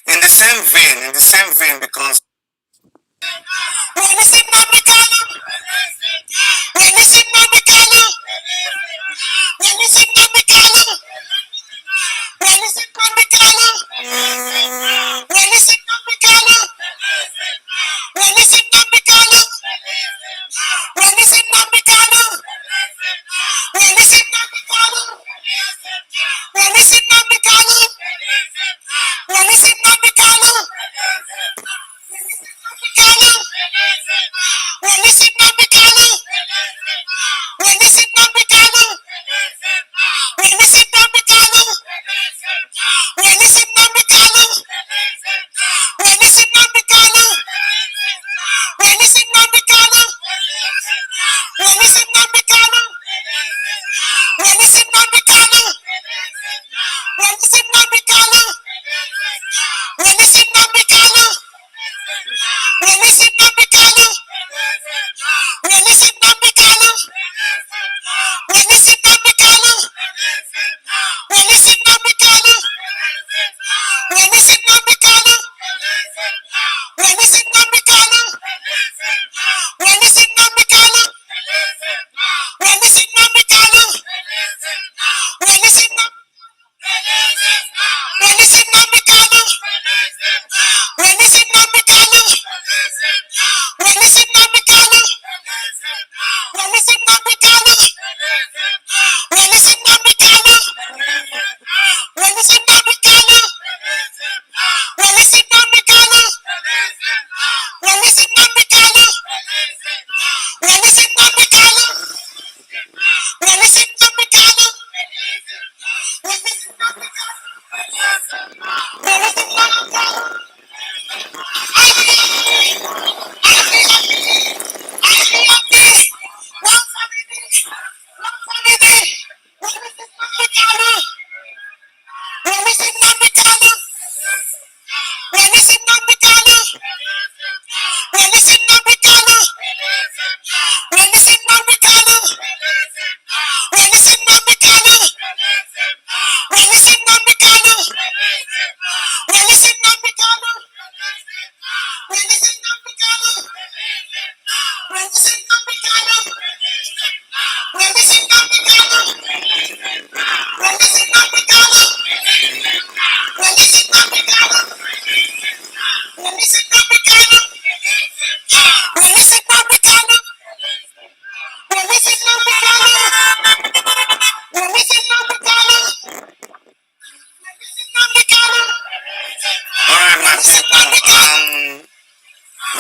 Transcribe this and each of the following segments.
in the same vein, because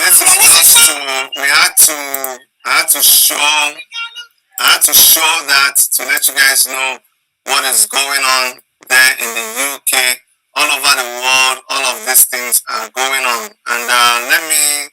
this is just to, I had to show that to let you guys know what is going on there in the UK, all over the world. All of these things are going on, and let me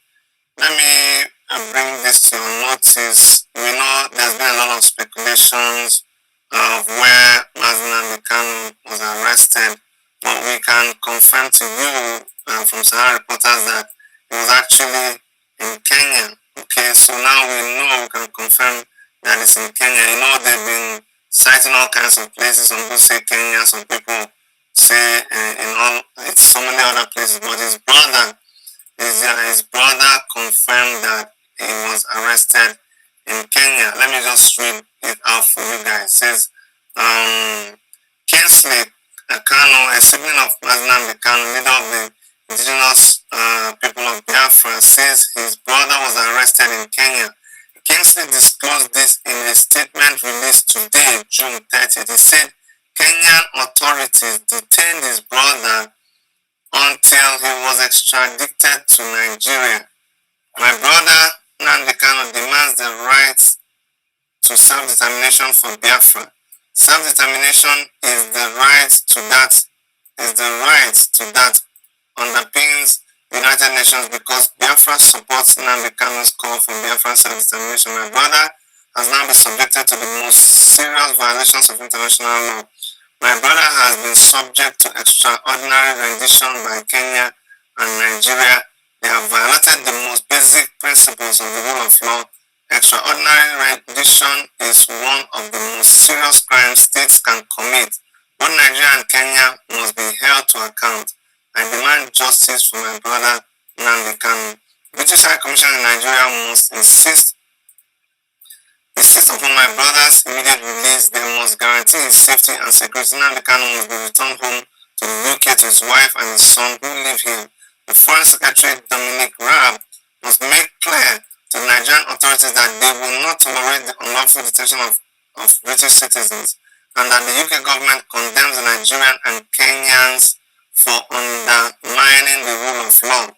bring this to your notice. We know there's been a lot of speculations of where Mazi Kanu was arrested, but we can confirm to you from Sahara reporters that it was actually in Kenya. Okay, so now we can confirm that it's in Kenya. You know, they've been citing all kinds of places. Some people say Kenya, some people say it's so many other places. But his brother confirmed that he was arrested in Kenya. Let me just read it out for you guys. It says, Kingsley Kanu, a sibling of Nnamdi Kanu, leader of the indigenous people of Biafra, says his brother was arrested in Kenya. Kingsley disclosed this in a statement released today, June 30th. He said Kenyan authorities detained his brother until he was extradited to Nigeria. My brother Nnamdi Kanu demands the right to self-determination for Biafra. Self-determination is the right to that underpins the United Nations because Biafra supports Nnamdi Kanu's call for Biafra self-determination. My brother has now been subjected to the most serious violations of international law. My brother has been subject to extraordinary rendition by Kenya and Nigeria. They have violated the most basic principles of the rule of law. Extraordinary rendition is one of the most serious crimes states can commit. Both Nigeria and Kenya must be held to justice for my brother Nnamdi Kanu. British High Commission in Nigeria must insist upon my brother's immediate release. They must guarantee his safety and security. Nnamdi Kanu must be returned home to the UK to his wife and his son who live here. The Foreign Secretary Dominic Raab must make clear to the Nigerian authorities that they will not tolerate the unlawful detention of British citizens, and that the UK government condemns the Nigerian and Kenyans for undermining the rule of law.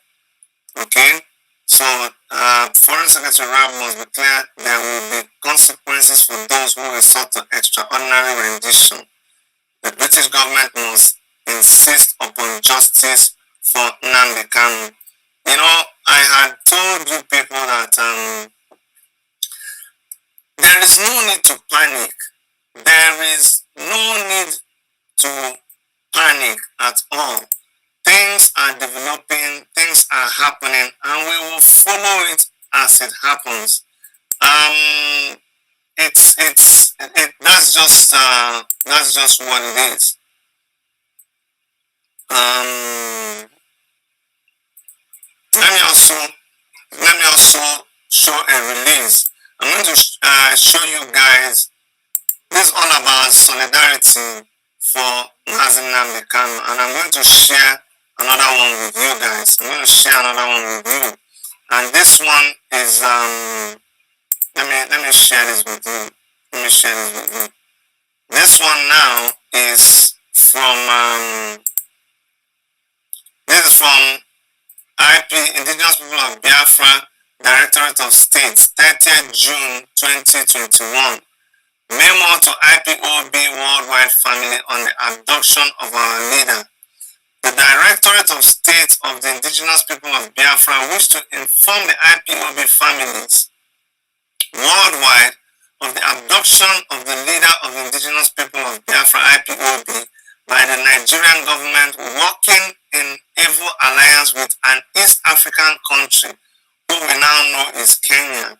Okay? So, Foreign Secretary Raab must be clear there will be consequences for those who resort to extraordinary rendition. The British government must insist upon justice for Nnamdi Kanu. You know, I had told you people that there is no need to panic. There is no need to panic at all. Things are developing, things are happening, and we will follow it as it happens. That's just what it is. Let me also show a release. I'm going to show you guys. This is all about solidarity for Mazi Nnamdi Kanu, and I'm going to share another one with you guys. I'm going to share another one with you, and this one is let me share this with you. Let me share this with you. This one now is from IP, Indigenous People of Biafra, Directorate of State, 30th June 2021. Memo to IPOB Worldwide Family on the abduction of our leader. The Directorate of State of the Indigenous People of Biafra wish to inform the IPOB families worldwide of the abduction of the leader of the Indigenous People of Biafra, IPOB, by the Nigerian government working in evil alliance with an East African country who we now know is Kenya.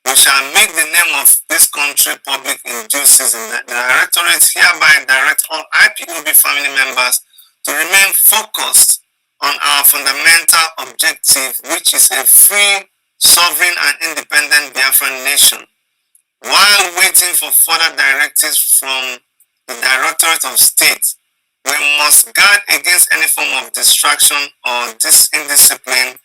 We shall make the name of this country public in due season. The Directorate hereby directs all IPOB family members to remain focused on our fundamental objective, which is a free, sovereign and independent Biafran nation. While waiting for further directives from the Directorate of State, we must guard against any form of distraction or indiscipline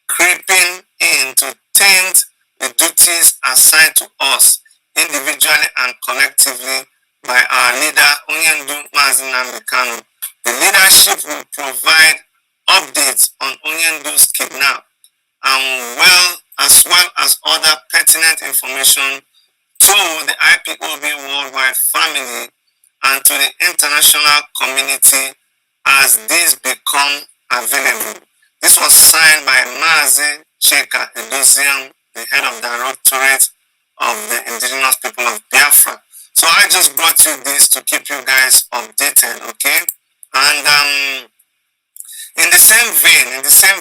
creeping in to taint the duties assigned to us individually and collectively by our leader, Onyendu Mazi Nnamdi Kanu. The leadership will provide updates on Onyendu's kidnap and as well as other pertinent information to the IPOB Worldwide family and to the international community as these become available. This was signed by Mazi Cheka Edoziam, the head of Directorate of the Indigenous People of Biafra. So I just brought you this to keep you guys updated, okay? And in the same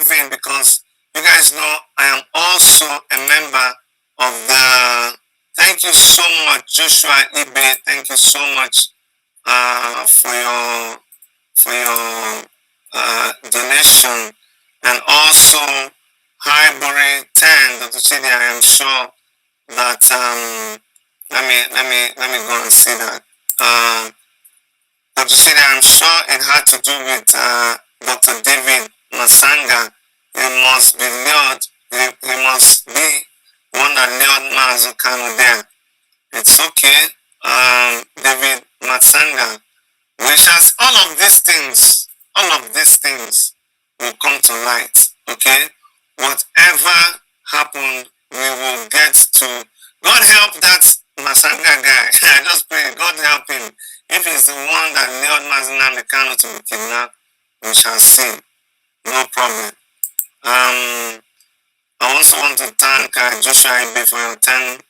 vein, because you guys know I am also a member of the. Thank you so much, Joshua Ibe. Thank you so much for your donation, and also Highbury 10, Dr. Chidi. I am sure that let me go and see that. Dr. Chidi, I'm sure it had to do with Dr. David Masanga. He must be lured. He must be one that lured Mazi Kanu there. It's okay. David Matsanga, which has all of these things will come to light, okay? Whatever happened, we will get to. God help that Masanga guy. I just pray, God help him. If he's the one that lured Mazi Nnamdi Kanu to be kidnapped, we shall see. No problem. I also want to thank Joshua Ibe for your $10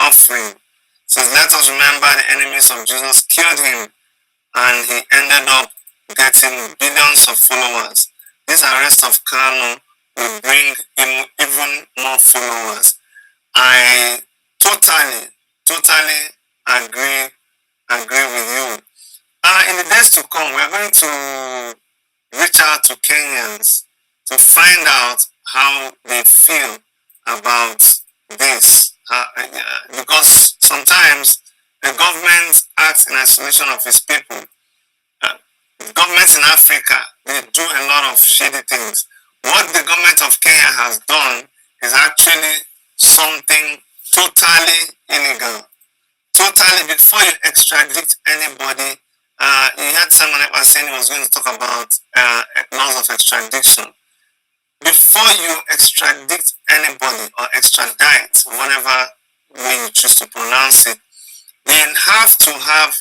offering. Says, let us remember the enemies of Jesus killed him and he ended up getting billions of followers. This arrest of Kanu will bring him even more followers. I totally agree with you. In the days to come, we are going to reach reach out to Kenyans to find out how they feel about this. Because sometimes the government acts in isolation of its people. Governments in Africa, they do a lot of shady things. What the government of Kenya has done is actually something totally illegal. Totally, before you extradite anybody, you heard someone was saying he was going to talk about laws of extradition. Before you extradite anybody or extradite, whatever way you choose to pronounce it, they have to have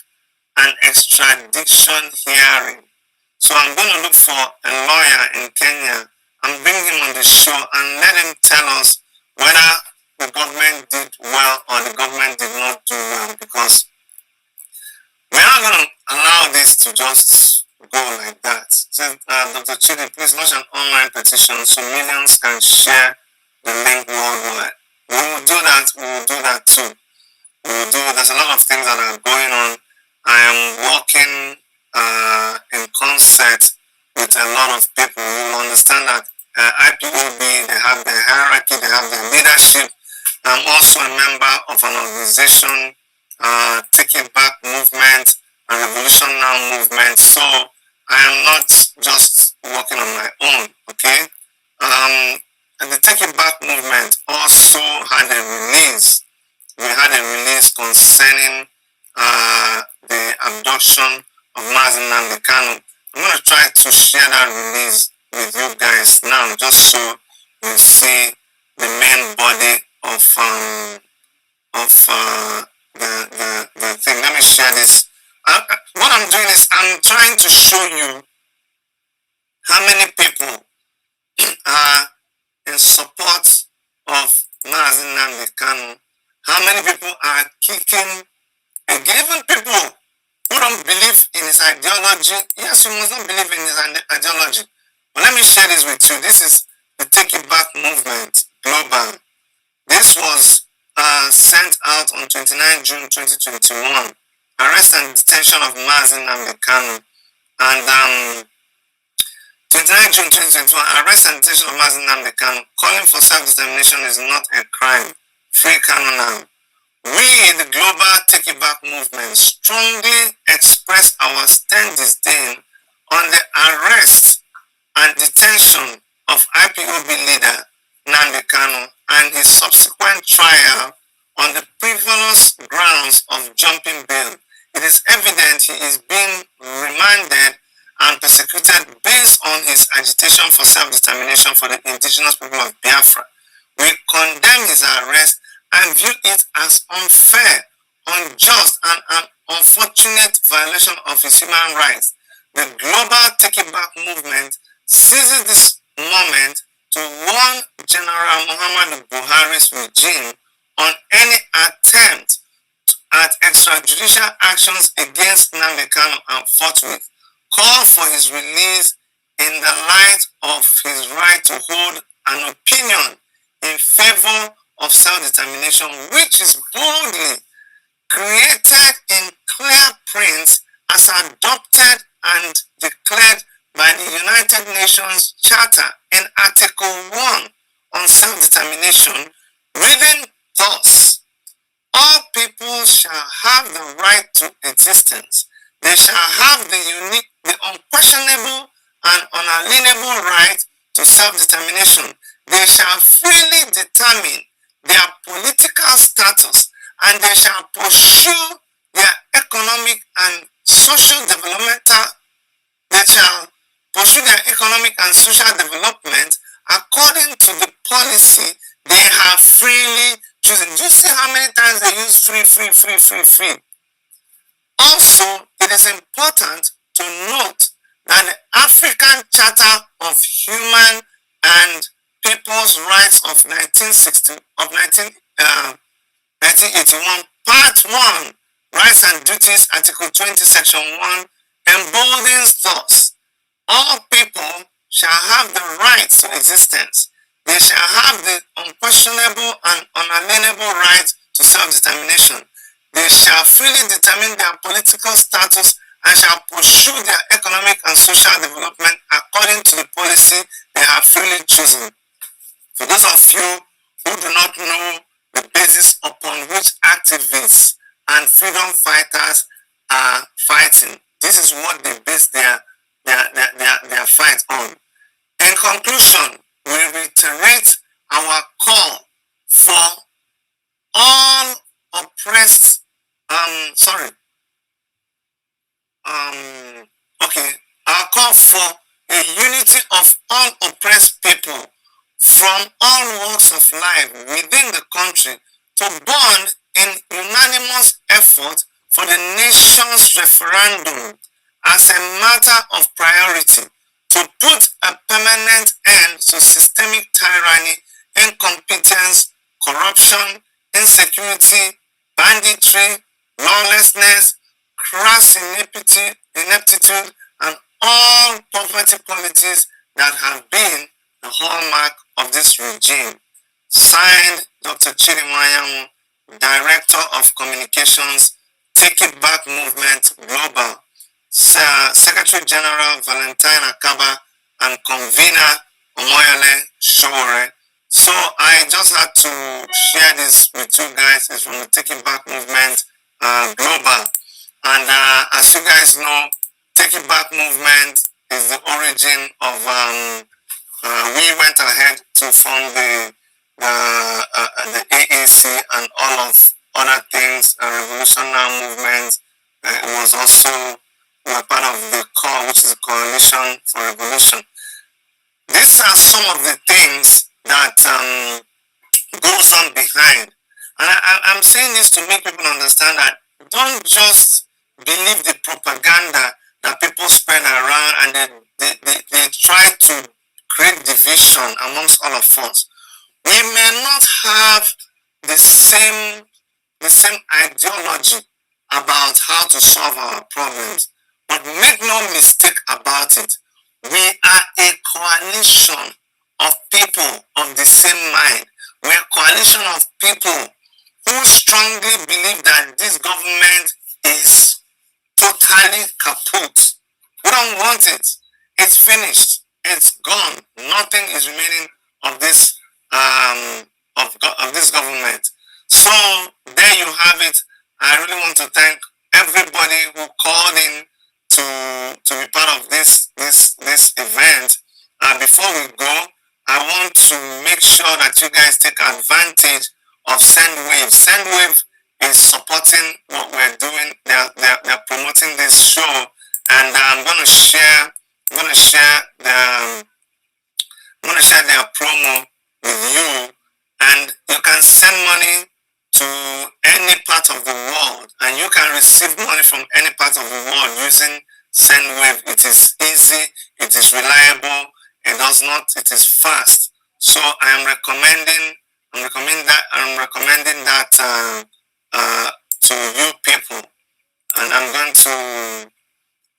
an extradition hearing. So I'm going to look for a lawyer in Kenya and bring him on the show and let him tell us whether the government did well or the government did not do well, because we're not going to allow this to just go like that. So, Dr. Chidi, please launch an online petition so millions can share the link worldwide. We will do that. We will do that too. There's a lot of things that are going on. I am working in concert with a lot of people. You will understand that IPOB, they have their hierarchy, they have their leadership. I'm also a member of an organization, Take It Back Movement and Revolution Now Movement. So I am not just working on my own, okay? And the Take It Back Movement also had a release. We had a release concerning the abduction of Mazi and Kanu. I'm going to try to share that release with you guys now, just so you see the main body of the thing. Let me share this. What I'm doing is I'm trying to show you how many people are in support of Mazi and Kanu. How many people are kicking again? Even people who don't believe in his ideology. Yes, you must not believe in his ideology. But let me share this with you. This is the Take It Back Movement Global. This was sent out on 29 June 2021. Arrest and detention of Mazi and Kanu. And 29 June 2021, arrest and detention of Mazi and Kanu. Calling for self-determination is not a crime. Free Kanu now. We, the global Take It Back movement, strongly express our stand disdain on the arrest and detention of IPOB leader Nnamdi Kanu and his subsequent trial on the frivolous grounds of jumping bail. It is evident he is being remanded and persecuted based on his agitation for self-determination for the indigenous people of Biafra. We condemn his arrest and view it as unfair, unjust, and an unfortunate violation of his human rights. The global Take It Back movement seizes this moment to warn General Muhammadu Buhari's regime on any attempt at extrajudicial actions against Nnamdi Kanu and forthwith call for his release in the light of his right to hold an opinion in favor of self-determination, which is boldly created in clear print as adopted and declared by the United Nations Charter in Article 1 on self-determination, reading thus: all people shall have the right to existence. They shall have the unique, the unquestionable and unalienable right to self-determination. They shall freely determine their political status, and they shall pursue their economic and social developmental. They shall pursue their economic and social development according to the policy they have freely chosen. Do you see how many times they use free? Also, it is important to note that the African Charter of Human and People's Rights of 1981, Part 1, Rights and Duties, Article 20, Section 1, emboldens thus: all people shall have the right to existence. They shall have the unquestionable and unalienable right to self-determination. They shall freely determine their political status and shall pursue their economic and social development according to the policy they have freely chosen. For those of you who do not know the basis upon which activists and freedom fighters are fighting, this is what they base their fight on. In conclusion, we reiterate our call for all oppressed, our call for a unity of all oppressed people from all walks of life within the country to bond in unanimous effort for the nation's referendum as a matter of priority to put a permanent end to systemic tyranny, incompetence, corruption, insecurity, banditry, lawlessness, crass ineptitude, and all poverty qualities that have been the hallmark of this regime. Signed, Dr. Chirimayamu, Director of Communications, Take It Back Movement Global, Secretary General Valentine Akaba, and Convener Omoyole Shore. So I just had to share this with you guys. It's from the Take It Back Movement Global. And as you guys know, Take It Back Movement is the origin of, we went ahead to form the AAC and all of other things, Revolution Now movement. It was also part of the core, which is the Coalition for Revolution. These are some of the things that goes on behind. And I'm saying this to make people understand that don't just believe the propaganda that people spread around and they try to create division amongst all of us. We may not have the same ideology about how to solve our problems, but make no mistake about it. We are a coalition of people of the same mind. We are a coalition of people who strongly believe that this government is totally kaput. We don't want it. It's finished. It's gone. Nothing is remaining of this of this government. So there you have it. I really want to thank everybody who called in to be part of this event. Before we go, I want to make sure that you guys take advantage of Sendwave. Sendwave is supporting what we're doing. They're promoting this show, and I'm gonna share their promo with you, and you can send money to any part of the world, and you can receive money from any part of the world using Sendwave. It is easy, it is reliable, it is fast. So I'm recommending that to you people, and I'm going to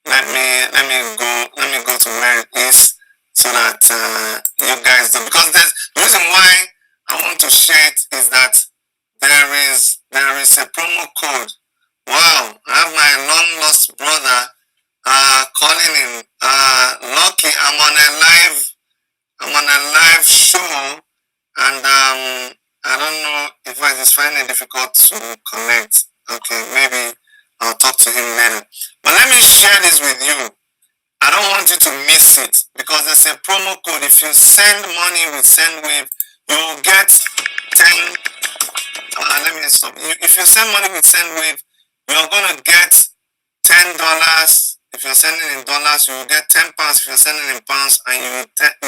let me go to where it is so that you guys do, because the reason why I want to share it is that there is a promo code. Wow, I have my long lost brother calling in. Lucky, I'm on a live show, and I don't know if I just find it difficult to connect. Okay, maybe I'll talk to him later. But let me share this with you. I don't want you to miss it, because there's a promo code. If you send money with Sendwave, you will get 10. Let me stop. If you send money with Sendwave, you're gonna get $10. If you're sending in dollars, you will get £10. If you're sending in pounds, and you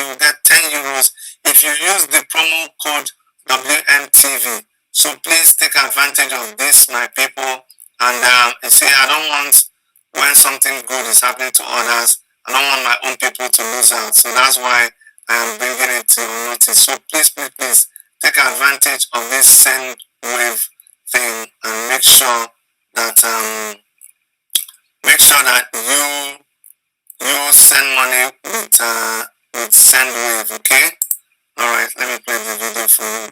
will get €10 if you use the promo code WMTV. So please take advantage of this, my people. And you see, I don't want, when something good is happening to others, I don't want my own people to lose out. So that's why I am bringing it to your notice. So please take advantage of this Sendwave thing, and make sure that you send money with Sendwave. Okay. All right. Let me play the video for you.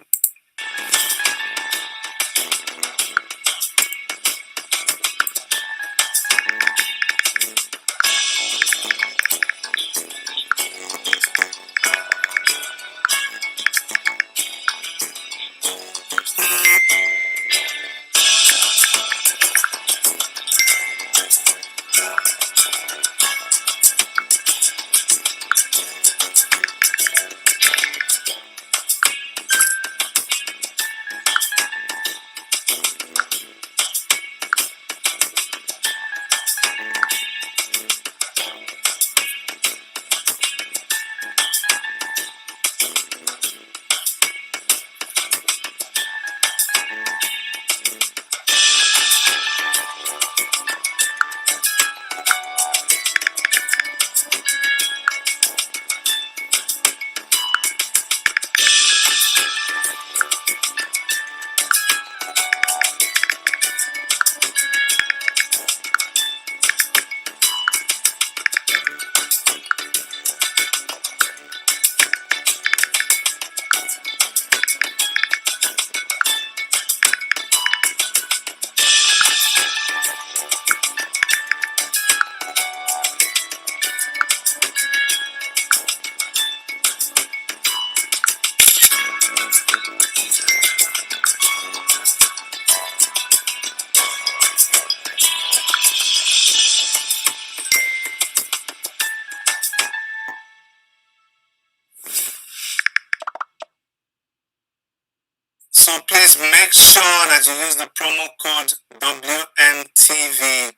So please make sure that you use the promo code WMTV,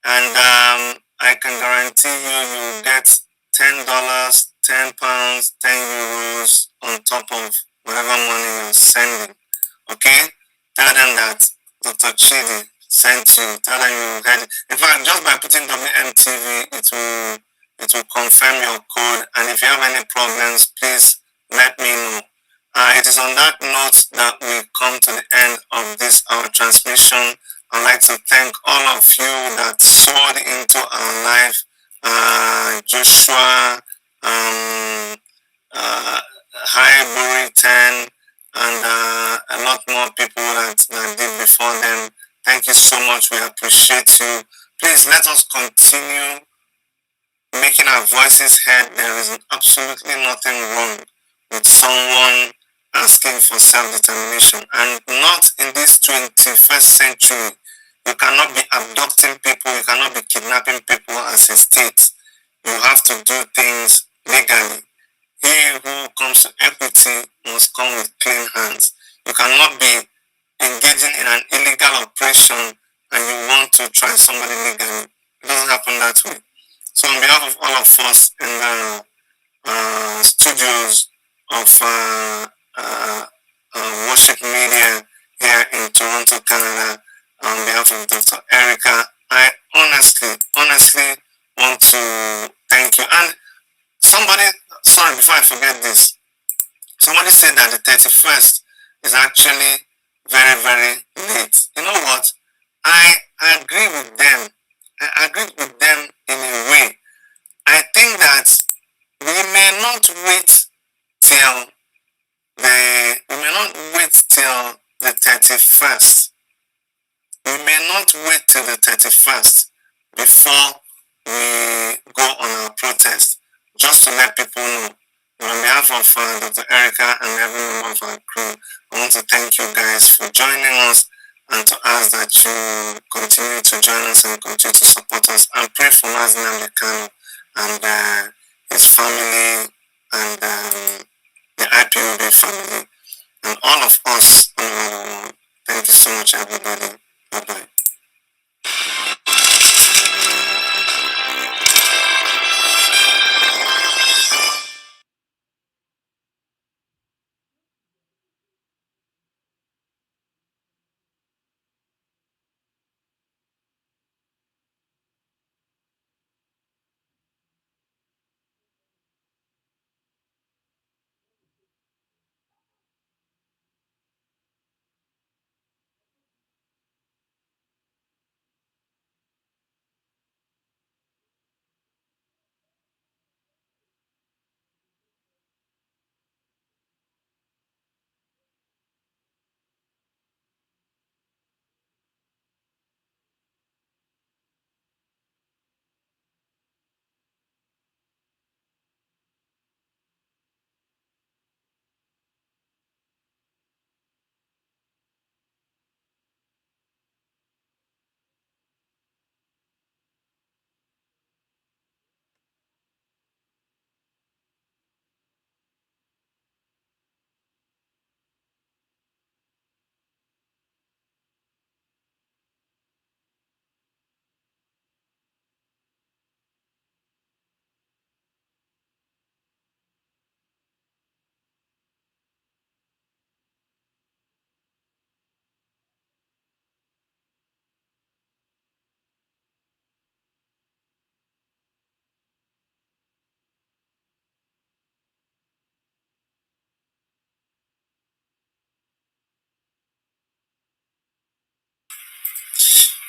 and I can guarantee you will get $10, £10, €10 on top of whatever money you're sending. Okay? Tell them that Dr. Chidi sent you. Tell them you had it. In fact, just by putting WMTV, it will confirm your code. And if you have any problems, please let me know. It is on that note that we come to the end of this our transmission. I'd like to thank all of you that soared into our life. Joshua, Hi Burrington, and a lot more people that did before them. Thank you so much. We appreciate you. Please let us continue making our voices heard. There is absolutely nothing wrong with someone asking for self-determination, and not in this 21st century. You cannot be abducting people, you cannot be kidnapping people as a state. You have to do things legally. He who comes to equity must come with clean hands. You cannot be engaging in an illegal operation and you want to try somebody legally. It doesn't happen that way. So on behalf of all of us in the studios of Worship Media here in Toronto, Canada, on behalf of Dr. Erica, I honestly want to thank you. And somebody, sorry, before I forget this, somebody said that the 31st is actually very, very late. You know what? I agree with them. I agree with them in a way. I think that we may not wait till the 31st. We may not wait till the 31st before we go on our protest, just to let people know. And on behalf of Dr. Erica and every member of our crew, I want to thank you guys for joining us and to ask that you continue to join us and continue to support us, and pray for Mazi Nnamdi Kanu and his family, and the IPOB family, and all of us all over the world. Thank you so much, everybody. Bye-bye.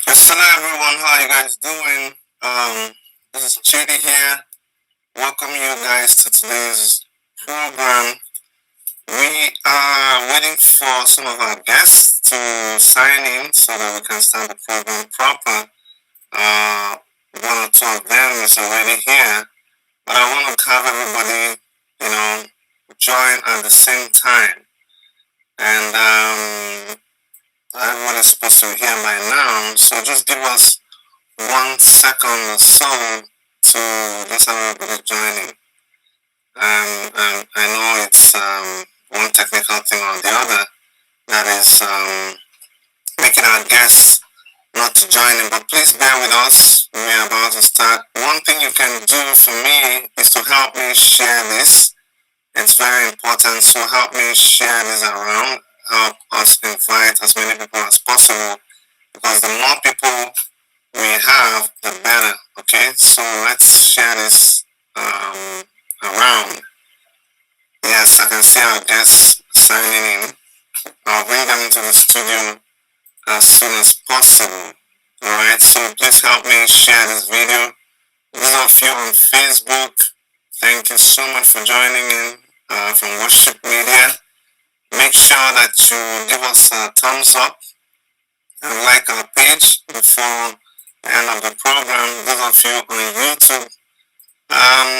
Yes, hello everyone. How are you guys doing? This is Chidi here. Welcome you guys to today's program. We are waiting for some of our guests to sign in so that we can start the program proper. One or two of them is already here, but I want to have everybody, join at the same time. and everybody's supposed to hear by now. So just give us 1 second or so to just have everybody joining. I know it's one technical thing or the other that is making our guests not to join in, but please bear with us. We're about to start. One thing you can do for me is to help me share this. It's very important, so help me share this around. Help us invite as many people as possible, because the more people we have, the better. Okay, so let's share this around. Yes, I can see our guests signing in. I'll bring them into the studio as soon as possible. Alright, so please help me share this video. Those of you on Facebook, thank you so much for joining in from Worship Media. Make sure that you give us a thumbs up and like our page before the end of the program. Those of you on YouTube,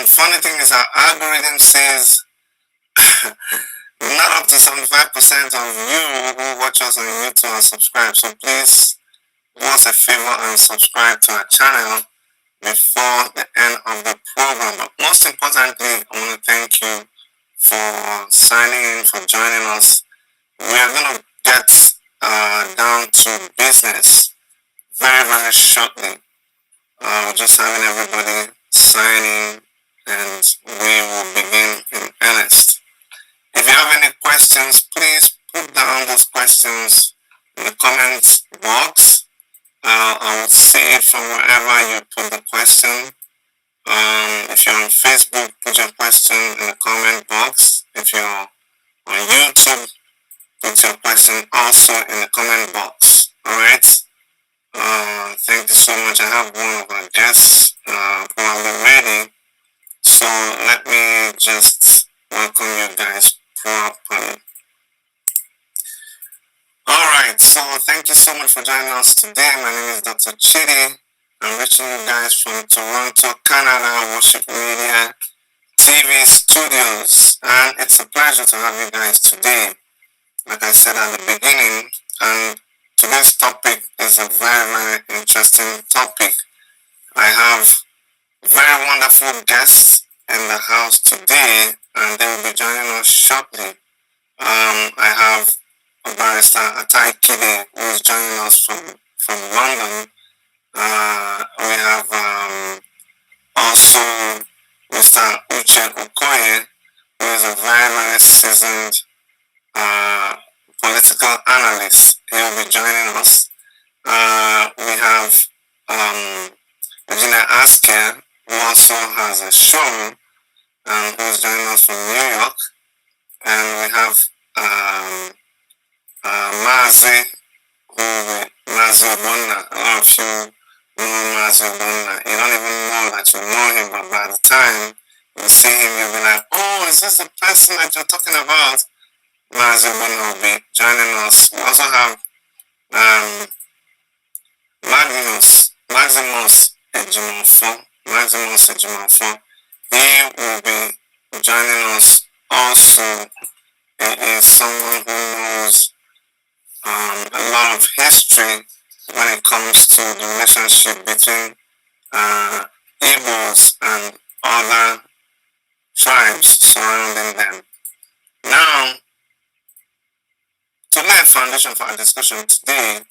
funny thing is our algorithm says not up to 75% of you who watch us on YouTube are subscribed. So please do us a favor and subscribe to our channel before the end of the program. But most importantly, I want to thank you for signing in, for joining us. We are going to get down to business very, very shortly. We're just having everybody sign in and we will begin in earnest. If you have any questions, please put down those questions in the comments box. I will see it from wherever you put the question. If you're on Facebook, put your question in the comment box. If you're on YouTube, put your question also in the comment box. Alright? Thank you so much. I have one of our guests probably ready. So let me just welcome you guys properly. Alright, so thank you so much for joining us today. My name is Dr. Chidi. I'm reaching you guys from Toronto, Canada, Worship Media TV studios, and it's a pleasure to have you guys today. Like I said at the beginning, and today's topic is a very, very interesting topic. I have very wonderful guests in the house today, and they will be joining us shortly. I have Barrister Atai Kide, who is joining us from London. We have also Mr. Uche Okoye, who is a very, very seasoned political analyst. He will be joining us. We have Regina Asker, who also has a show, who is joining us from New York. And we have Mazi, Mazi Obonna. A lot of you know Mazi Obonna. You don't even know that you know him, but by the time you see him, you'll be like, oh, is this the person that you're talking about? Mazi Obonna will be joining us. We also have Maximus Ejimofo. He will be joining us also. He is someone who knows a lot of history when it comes to the relationship between Igbos and other tribes surrounding them. Now, to lay a foundation for our discussion today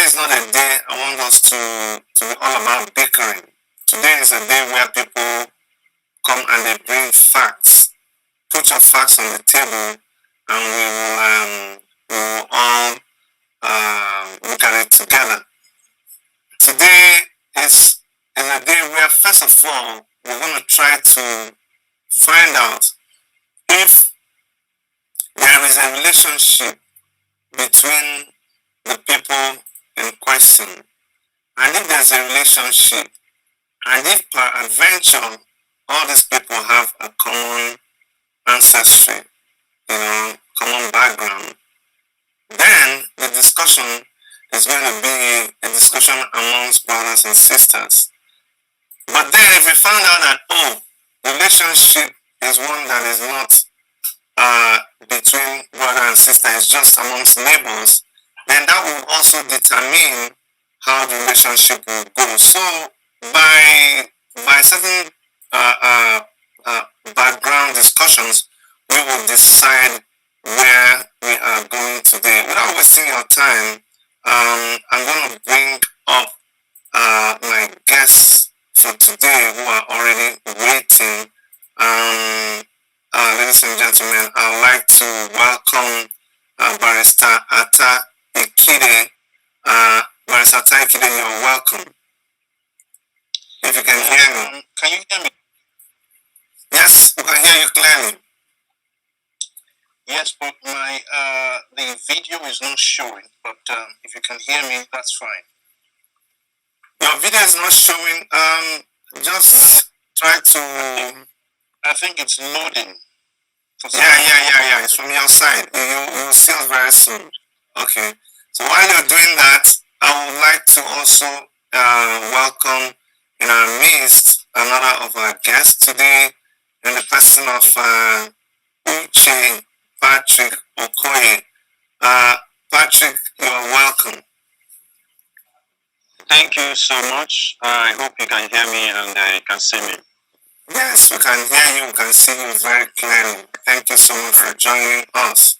is not a day I want us to be all about bickering. Today is a day where people come and they bring facts. Put your facts on the table, and we will all look at it together. Today is a day where, first of all, we're going to try to find out if there is a relationship between the people in question, and if there's a relationship, and if peradventure all these people have a common ancestry, common background, then the discussion is going to be a discussion amongst brothers and sisters. But then if we find out that, the relationship is one that is not between brother and sister, it's just amongst neighbors, then that will also determine how the relationship will go. So by certain uh, uh, uh, background discussions, we will decide where we are going today. Without wasting your time, I'm going to bring up my guests for today who are already waiting. Ladies and gentlemen, I'd like to welcome Barrister Ata Ikide. Barrister Ata Ikide, you're welcome. If you can hear me. Can you hear me? Yes, we can hear you clearly. Yes, but my the video is not showing. But if you can hear me, that's fine. Your video is not showing. Just try to. I think it's loading. Yeah. It's from your side. You'll see us very soon. Okay. So while you're doing that, I would like to also welcome in our midst another of our guests today, in the person of Uche Patrick Okoye. Patrick, you're welcome. Thank you so much. I hope you can hear me and you can see me. Yes, we can hear you. We can see you very clearly. Thank you so much for joining us.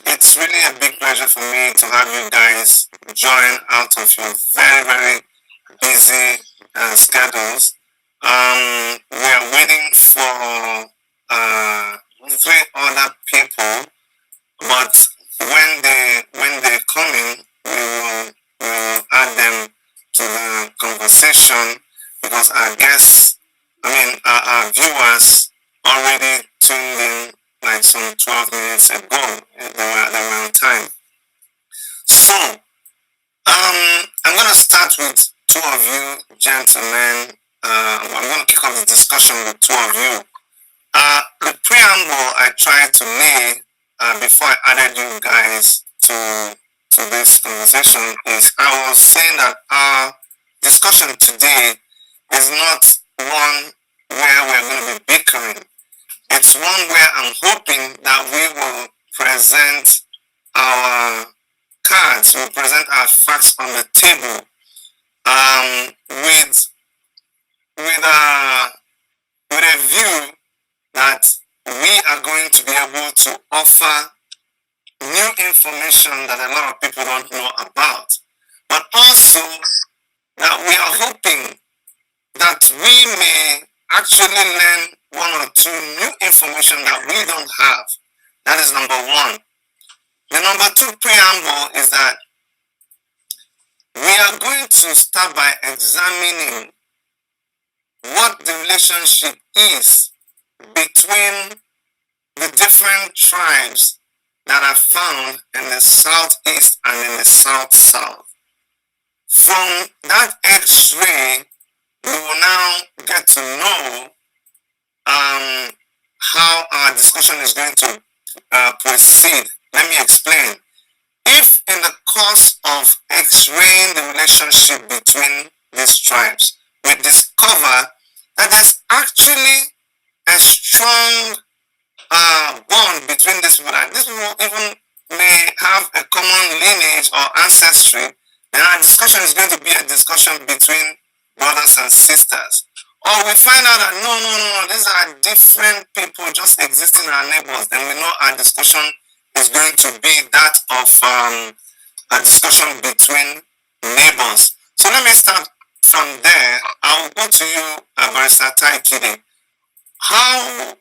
It's really a big pleasure for me to have you guys join out of your very, very busy schedules. We are waiting for three other people, but when they come in, we will add them to the conversation because our guests, our viewers already tuned in like some 12 minutes ago. They were on time. So, I'm going to start with two of you gentlemen. I'm going to kick off the discussion with two of you. The preamble I tried to lay before I added you guys to this conversation is I was saying that our discussion today is not one where we're going to be bickering. It's one where I'm hoping that we will present our cards, we'll present our facts on the table with a view that we are going to be able to offer new information that a lot of people don't know about, but also that we are hoping that we may actually learn one or two new information that we don't have. That is number one. The number two preamble is that we are going to start by examining what the relationship is between the different tribes that are found in the southeast and in the south-south. From that X-ray, we will now get to know how our discussion is going to proceed. Let me explain. If in the course of X-raying the relationship between these tribes, we discover that there's actually a strong bond between these people, and these people even may have a common lineage or ancestry, then our discussion is going to be a discussion between brothers and sisters. Or we find out that no, these are different people just existing in our neighbors, then we know our discussion is going to be that of a discussion between neighbors. So let me start from there. I will go to you, Barrister Ikide. How,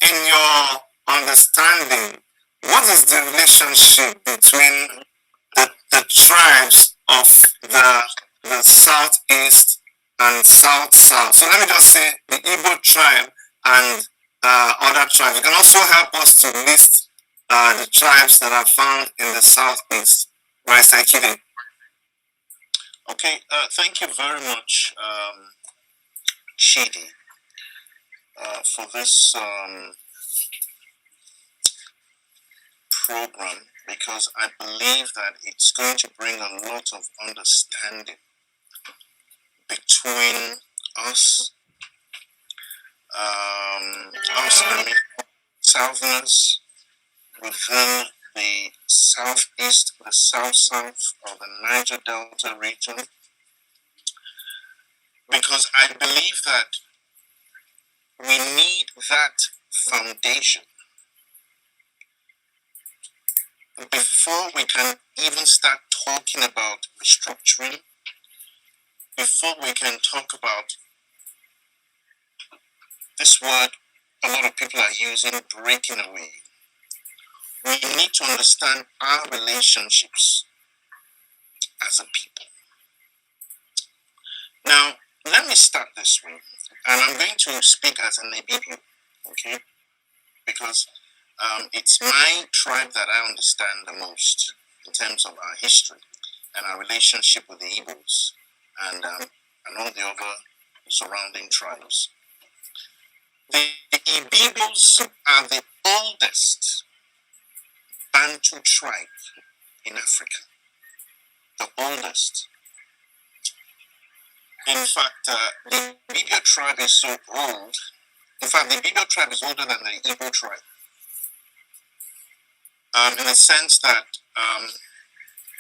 in your understanding, what is the relationship between the tribes of the southeast and south-south? So let me just say the Igbo tribe and other tribes. You can also help us to list the tribes that are found in the southeast. Right, Ikide? Okay, thank you very much, Chidi, for this program, because I believe that it's going to bring a lot of understanding between us, southerners within the southeast, the south-south, or the Niger Delta region, because I believe that we need that foundation before we can even start talking about restructuring, before we can talk about this word a lot of people are using, breaking away. We need to understand our relationships as a people. Now, let me start this way, and I'm going to speak as an Ibibio, okay? Because it's my tribe that I understand the most in terms of our history and our relationship with the Igbos and all the other surrounding tribes. The Ibibios are the oldest Bantu tribe in Africa. The oldest. In fact, the Ibibio tribe is so old. In fact, the Ibibio tribe is older than the Igbo tribe. In the sense that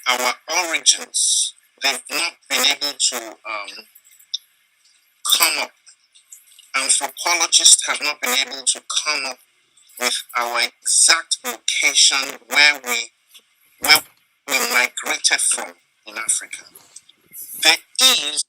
our origins, they've not been able to come up, anthropologists have not been able to come up with our exact location where we migrated from in Africa. There is